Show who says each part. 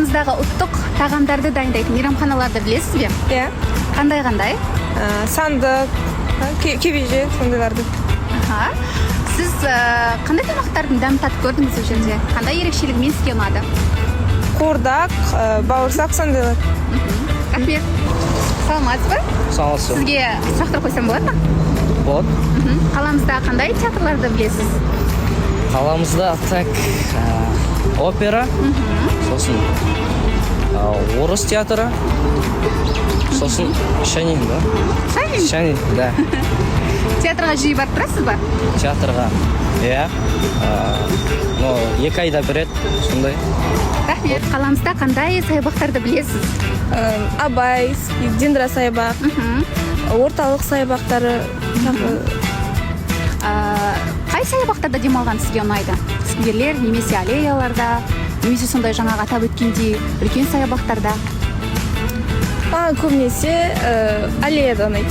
Speaker 1: қаламыздағы ұлттық тағамдарды дайындайтын мейрамханаларды білесіз бе?
Speaker 2: Иә.
Speaker 1: Қандай?
Speaker 2: Сандық, кебеже, сондайларды.
Speaker 1: Сіз қандай тамақтардың дәмін татып көрдіңіз бұл жерде? Қандай ерекшелігімен сізге ұнады?
Speaker 2: Қуырдақ, бауырсақ, сондайлар.
Speaker 1: Рахмет. Саламатсыз ба?
Speaker 3: Саламатсыз.
Speaker 1: Сізге сұрақтар қойсам болады ма?
Speaker 3: Болады.
Speaker 1: Қаламызда қандай театрларды білесіз?
Speaker 3: Қаламызда так опера, сосын орыс театры, сосын Шанин, да? Шанин, да.
Speaker 1: Театрға жиі барып тұрасыз ба?
Speaker 3: Театрға, иә. Но 2 айда бір рет, сондай.
Speaker 1: Рахмет. Қаламызда қандай саябақтарды білесіз?
Speaker 2: Абай, Дендра саябақ, орталық саябақтары.
Speaker 1: Қай саябақтарда демалған сізге ұнайды? Скверлер немесе аллеяларда, немесе сондай жаңағы атап өткендей үлкен саябақтарда?
Speaker 2: Маған көбінесе аллеяда ұнайды.